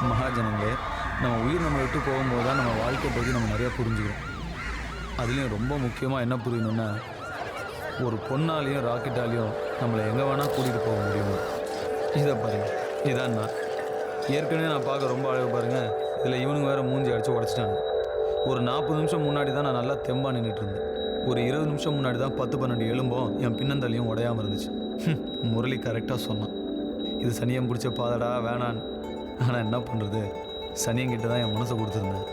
மகாஜனங்களே, நம்ம உயிர் நம்மளை விட்டு போகும்போது தான் நம்ம வாழ்க்கை பற்றி நம்ம நிறையா புரிஞ்சுக்கிறோம். அதுலேயும் ரொம்ப முக்கியமாக என்ன புரியணும்னா, ஒரு பொண்ணாலேயும் ராக்கெட்டாலேயும் நம்மளை எங்கே வேணால் கூட்டிகிட்டு போக முடியும். இதை பாருங்கள், இதான் நான் ஏற்கனவே நான் பார்க்க ரொம்ப அழகு பாருங்கள். இதில் இவனுங்க வேறு மூஞ்சி அடித்து உடச்சிட்டாங்க. ஒரு 40 நிமிஷம் முன்னாடி தான் நான் நல்லா தெம்பாக நின்றுட்டு இருந்தேன். ஒரு 20 நிமிஷம் முன்னாடி தான் 10-12 எலும்பும் என் பின்னந்தலையும் உடையாமல் இருந்துச்சு. முரளி கரெக்டாக சொன்னான், இது சனியம் பிடிச்ச பாதடா வேணான்னு. ஆனால் என்ன பண்ணுறது, சனியங்கிட்ட தான் என் மனசை கொடுத்துருந்தேன்.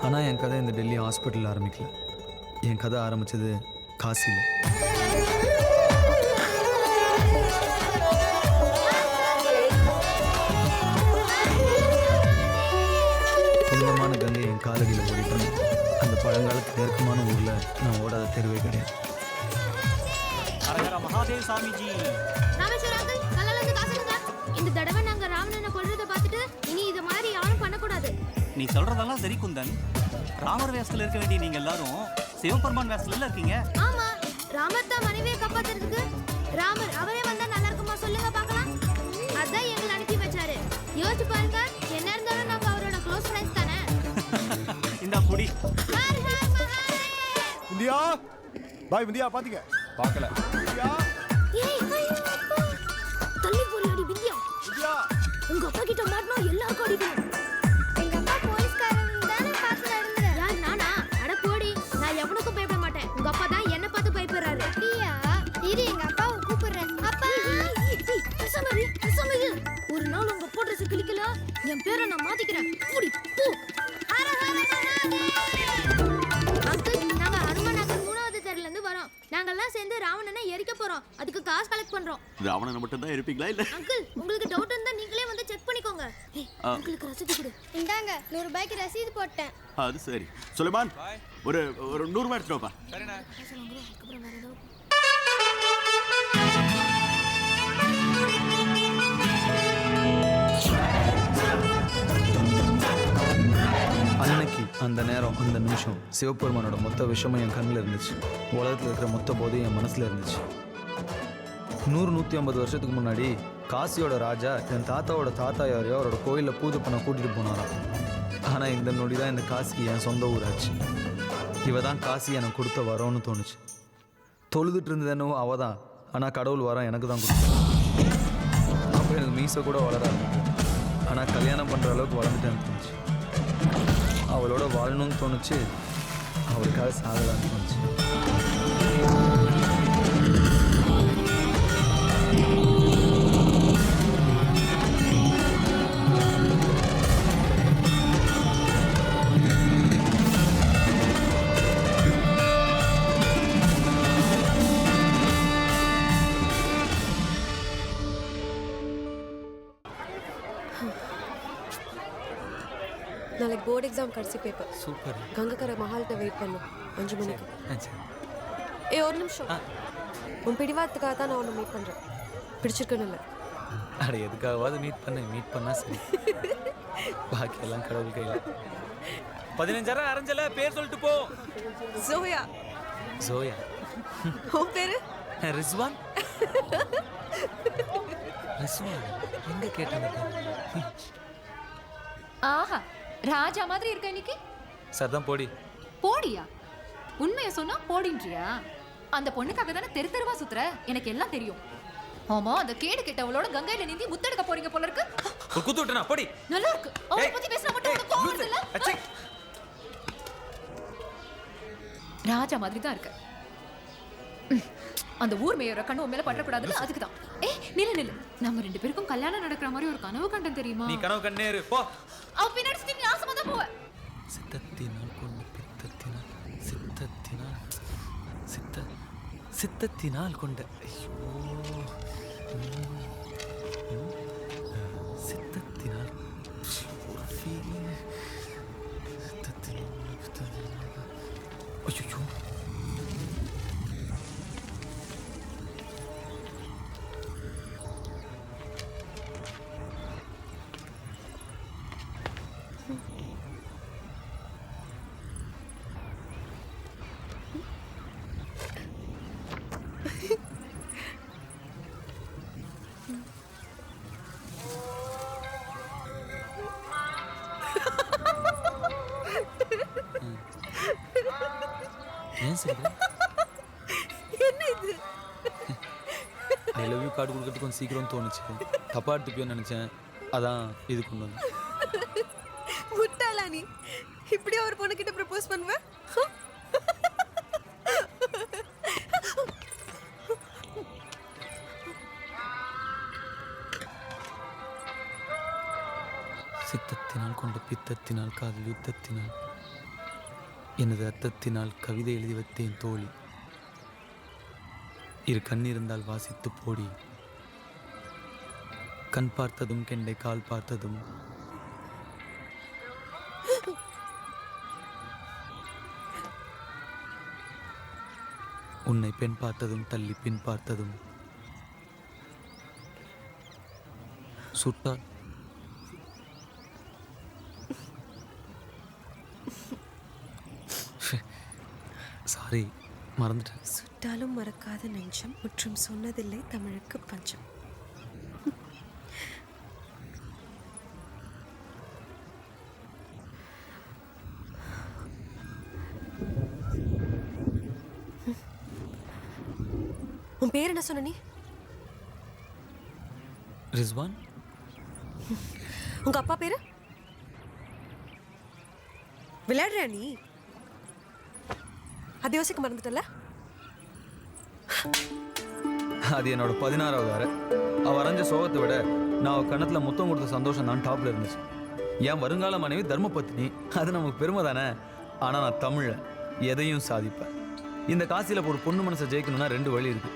ஆனால் என் கதை இந்த டெல்லி ஹாஸ்பிட்டலில் ஆரம்பிக்கல. என் கதை ஆரம்பித்தது காசியில். புனிதமான கங்கை என் காலடியில் ஓடிட்டேன். அந்த பழங்காலத்து நெருக்கமான ஊரில் நான் ஓடாத தெருவே கிடையாது. மகாதேவ் சாமிஜி, இந்த தடவை நாங்க ராவணனை கொல்றத பார்த்துட்டு இனி இது மாதிரி யாரும் பண்ணக்கூடாது. நீ சொல்றதெல்லாம் சரி குந்தன். ராமர் வேஷத்துல இருக்க வேண்டிய நீங்க எல்லாரும் சிவபெருமான் வேஷத்துல இருக்கீங்க. ஆமா, ராமர் தான் மனைவியை காப்பாத்துறதுக்கு. ராமர் அவரே வந்தா நல்லா இருக்குமா சொல்லுங்க பார்க்கலாம். அதான் எங்களை அனுப்பி வச்சாரு. யோசிச்சு பாருங்க, என்ன இருந்தாலும் நாங்க அவரோட க்ளோஸ் ஃப்ரெண்ட்ஸ் தானே. இந்த புடி இந்தியா பாய். இந்தியா பாத்தீங்க? பார்க்கல. இந்தியா தள்ளி போறியாடி விந்தியா? இந்தியா உங்க அப்பா கிட்ட மாட்டனா எல்லாருக்கும் அடிக்கணும். எங்க அப்பா போலீஸ்காரன் தானே பாத்துல இருந்தாரு. யார் நானா? அட போடி, நான் எவனுக்கும் பயப்பட மாட்டேன். உங்க அப்பா தான் என்ன பார்த்து பயப்படுறாரு. அப்படியா? இரு, எங்க அப்பாவை கூப்பிடுறேன். அப்பா சமரி ஒரு நாள் உங்க அப்பா ட்ரெஸ் கிளிக்கல, என் பேரை நான் மாத்திக்கிறேன். போடி போ. அங்கிள், நாங்க ஹனுமான் நகர் 3வது தெருல இருந்து வரோம். நாங்கெல்லாம் சேர்ந்து ராவணனை எரிக்க போறோம். அதுக்கு காசு கலெக்ட் பண்றோம். ராவணனை மட்டும் தான் இருப்பீங்களா இல்ல? அங்கிள், உங்களுக்கு டவுட் இருந்தா நீங்களே வந்து செக் பண்ணிக்கோங்க. உங்களுக்கு ரசீது கொடு. இந்தாங்க, 100 ரூபாய்க்கு ரசீது போட்டேன். அது சரி. சுலைமான், ஒரு 100 ரூபாய் எடுத்துட்டு வாப்பா. சரிண்ணா. அதுக்கப்புறம் வேற ஏதாவது. அன்னைக்கு அந்த நேரம் அந்த நிமிஷம் சிவபெருமானோட மொத்த விஷயமும் என் கண்ணில் இருந்துச்சு. உலகத்தில் இருக்கிற மொத்த போதையும் என் மனசில் இருந்துச்சு. 100-150 வருஷத்துக்கு முன்னாடி காசியோட ராஜா என் தாத்தாவோட தாத்தா யாரையோ அவரோட கோயிலில் பூஜை பண்ண கூட்டிகிட்டு போனாராம். ஆனால் இந்த நொடி தான் இந்த காசி என் சொந்த ஊராச்சு. இவ தான் காசி எனக்கு கொடுத்த வரோன்னு தோணுச்சு. தொழுதுட்டு இருந்தது என்னவோ அவ தான், ஆனால் கடவுள் வரம் எனக்கு தான் கொடுத்தா. அப்போ எனக்கு மீசை கூட வளராது, ஆனால் கல்யாணம் பண்ணுற அளவுக்கு வளர்ந்துட்டேன்னு தோணுச்சு. அவளோட வாழணும்னு தோணுச்சு, அவளுக்காக சாகலான்னு தோணுச்சு. நாளைக்கு போர்டு எக்ஸாம் கடைசி பேப்பர். சூப்பர். கங்கக்கரை மஹால்கிட்ட வெயிட் பண்ணும் 5 மணிக்கு. ஒரு நிமிஷம். உன் பிடிவாதத்துக்காக தான் நான் உன்னை மீட் பண்ணுறேன். பிடிச்சிருக்கேன்னு இல்லை. அட எதுக்காகவாது மீட் பண்ணா சரி. பாக்கியெல்லாம் கடவுள் கையில். 15,000 அரைஞ்சல பேர் சொல்லிட்டு போ. ஜோயா. ஜோயா? உன் பேரு? ரிஸ்வான். ரிஸ்வான் எங்க கேட்டாங்க? ஆஹா, ராஜா மாதிரி இருக்க இன்னைக்கு. சர்தான் போடி. போடியா? உண்மையை சொன்னா போடின்றியா? அந்த பொண்ணுக்காக தானே தெரு தெருவா சுத்துற. எனக்கு எல்லாம் தெரியும். ஆமா, அந்த கேடு கெட்டவளோட கங்கையில நீந்தி முத்தெடுக்க போறீங்க போல இருக்கு. ஒரு குத்து விட்டனா போடி. நல்லா இருக்கு. அவளை பத்தி பேசினா மட்டும் உனக்கு கோவம் வருது இல்ல? ராஜா மாதிரி தான் இருக்க. அந்த ஊர் மேயரோட கண்ணு உன் மேல பற்றக்கூடாதுன்னு அதுக்கு தான். நில்லு. நம்ம 2 பேருக்கும் கல்யாணம் நடக்கிற மாதிரி ஒரு கனவு கண்டன் தெரியுமா? நீ கனவு கண்ணே இரு போ. அவ பின்னாடி சுத்தி நீ ஆசைமா தான் போவ. சித்தத்தினால் கொண்டு பித்தத்தினால் சித்தத்தினால் கொண்ட சித்தத்தினால் ஒரு ஃபீலிங். சித்தத்தினால் ஐயோ. ஏன் சிரிக்கிற? என்ன இது? ஐ லவ் யூ கார்டு கொடுக்கறதுக்கு கொஞ்சம் சீக்கிரம் தோணுச்சு. தப்பா எடுத்துப்பியோன்னு நினைச்சேன். அதான் இது கொண்டு வந்தேன். முட்டாளா நீ? இப்படியே ஒரு பொண்ணுகிட்ட ப்ரப்போஸ் பண்ணுவ? சித்தத்தினால் கொண்ட பித்தத்தினால் காதல் யுத்தத்தினால் எனது ரத்தத்தினால் கவிதை எழுதி வைத்தேன் தோழி. இரு கண் இருந்தால் வாசித்து போடி. கண் பார்த்ததும் கெண்டை கால் பார்த்ததும் உன்னை பெண் பார்த்ததும் தள்ளி பின் பார்த்ததும் சுட்டால் சாரி மறந்துட்டேன். சுட்டாலும் மறக்காத நெஞ்சம் முற்றும் சொன்னதில்லை தமிழுக்கு பஞ்சம். உன் பேர் என்ன சொன்ன நீ? ரிஸ்வான். உங்க அப்பா பேரு? விளையாடுறியா நீ? அது யோசிக்க மறந்துட்டல? அது என்னோட 16வது அறை. அவ வரைஞ்ச சோகத்தை விட நான் அவ கண்ணத்துல முத்தம் கொடுத்த சந்தோஷம் தான் டாப்ல இருந்துச்சு. என் வருங்கால மனைவி தர்மபத்னி, அது நமக்கு பெருமை தானே. ஆனா நான் தமிழ எதையும் சாதிப்பேன். இந்த காசில ஒரு பொண்ணு மனசை ஜெயிக்கணும்னா 2 வழி இருக்கு.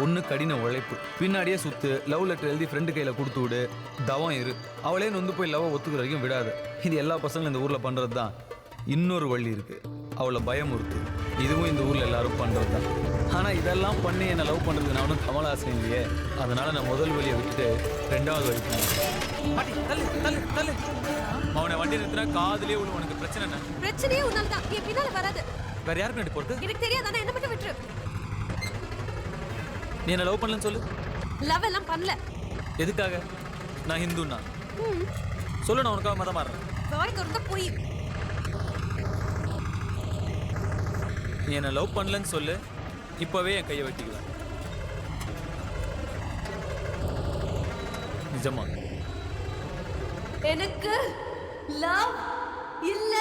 ஒன்று கடின உழைப்பு, பின்னாடியே சுத்து, லவ் லெட்டர் எழுதி ஃப்ரெண்டு கையில் கொடுத்து விடு, தவம் இரு, அவளே நொந்து போய் லவ் ஒத்துக்கிற வரைக்கும் விடாது. இது எல்லா பசங்களும் இந்த ஊரில் பண்ணுறது தான். இன்னொரு வழி இருக்கு, அவளை பயமுறுத்து. இதுவும் இந்த ஊரில் எல்லாரும் பண்ணுறது தான். ஆனால் இதெல்லாம் பண்ணி என்னை லவ் பண்ணுறது நான் ஒன்றும் கமல்ஹாசன் இல்லையே. அதனால் நான் முதல் வழியை விட்டுட்டு 2வது வழி போனேன். அவனை வண்டி நிறுத்தினா காதுலேயே உள்ள உனக்கு பிரச்சனை என்ன? பிரச்சனையே உன்னால தான். நீ பின்னால வராது. வேற யாருக்கு நடி போறது? எனக்கு தெரியாதானே, என்ன மட்டும் விட்டுரு. நீ என்ன லவ் பண்ணலன்னு சொல்லு. லவ் எல்லாம் பண்ணல. எதுக்காக? நான் ஹிந்துன்னா சொல்லு, நான் உனக்காக மதம் மாறுறேன். வாய்க்கு இருந்தா போய். நீ என்ன லவ் பண்ணலன்னு சொல்லு, இப்பவே என் கையை வெட்டிக்குவேன். நிஜமா? எனக்கு லவ் இல்ல.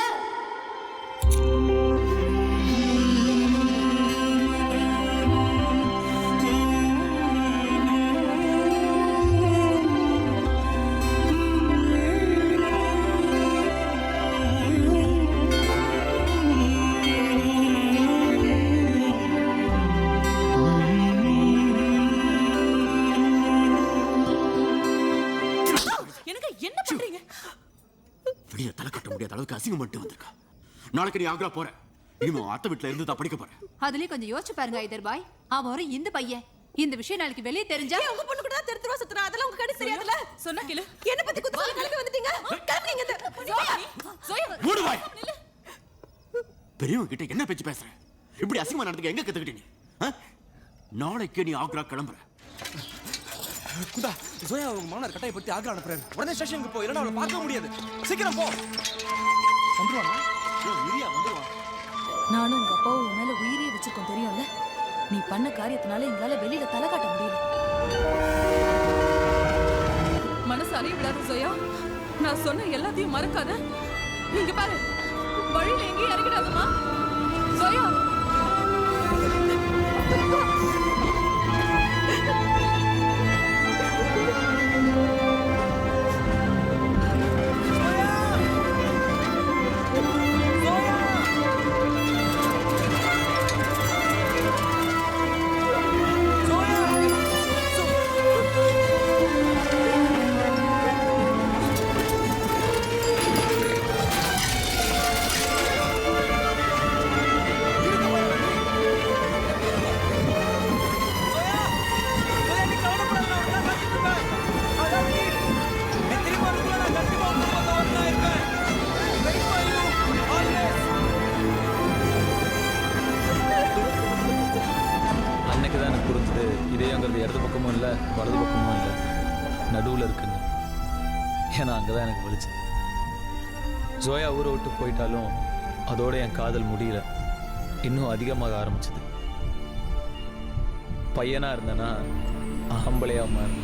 வெளியே தலை கட்ட முடியாத அளவுக்கு அசிங்கம் மட்டும் வந்திருக்கா. நாளைக்கு நீ ஆக்ரா போற. இனிமே அத்தை வீட்டுல இருந்து தான் படிக்க போறேன். அதுலயும் கொஞ்சம் யோசிச்சு பாருங்க ஐதர் பாய். அவன் ஒரு இந்த பையன். இந்த விஷயம் நாளைக்கு வெளியே தெரிஞ்சா உங்க பொண்ணு கூட தெருத்துவா சுத்துறா. அதெல்லாம் உங்க கண்ணு தெரியாதுல. சொன்னா கேளு. என்ன பத்தி குத்து சொல்லி கிளம்பி வந்துட்டீங்க. கிளம்புங்க. மூடு வாய். பெரியவங்க கிட்ட என்ன பேச்சு பேசுற? இப்படி அசிங்கமா நடந்துக்க எங்க கத்துக்கிட்ட நீ? நாளைக்கு நீ ஆக்ரா கிளம்புற. குந்தா, ஜோயா உங்க மாமனார் கட்டாயப்படுத்தி ஆக்ரா அனுப்புறாரு. உடனே ஸ்டேஷனுக்கு போ, இல்லைன்னா அவளை பார்க்க முடியாது. சீக்கிரம் போ. வந்துருவானா? இரியா வந்துருவா. நானும் உங்க அப்பாவும் உன் மேல உயிரே வச்சிருக்கோம் தெரியும்ல. நீ பண்ண காரியத்தினால எங்களால வெளியில தலை காட்ட முடியல. மனசு அறிவிடாத ஜோயா, நான் சொன்ன எல்லாத்தையும் மறக்காத. நீங்க பாரு, வழியில எங்கேயும் இறங்கிடாதமா ஜோயா. இடது பக்கமும் இல்லை, வலது பக்கமும் இல்லை, நடுவில் இருக்குன்னு. ஏன்னா அங்கே தான் எனக்கு வலிச்சது. ஜோயா ஊரை விட்டு போயிட்டாலும் அதோட என் காதல் முடியல. இன்னும் அதிகமாக ஆரம்பிச்சது. பையனாக இருந்தேன்னா ஆம்பளையா மாறி.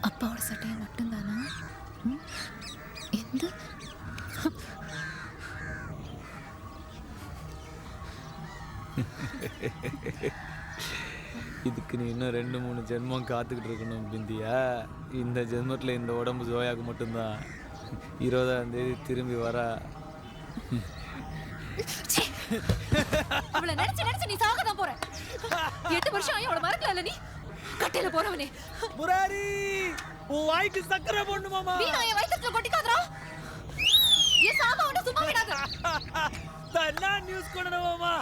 அப்பாவோட சட்டையை மட்டும்தானா? எந்த இதுக்கு நீ இன்னும் 2-3 ஜென்மம் காத்துக்கிட்டு இருக்கணும் பிந்தியா. இந்த ஜென்மத்தில் இந்த உடம்பு ஜோயாவுக்கு மட்டும்தான். 20ஆம் தேதி திரும்பி வரா. அவளை நினைச்சு நினைச்சு நீ சாக தான் போற. 8 வருஷம் ஆகி அவளை மறக்கல நீ. கட்டையில போறவனே முராரி, உன் வாய்க்கு சக்கரை போடணும் மாமா. நீ நான் என் வயித்துல கொட்டிக்காதடா. ஏன் சாமா அவனை சும்மா விடாத. தன்னா நியூஸ் கொண்டு மாமா.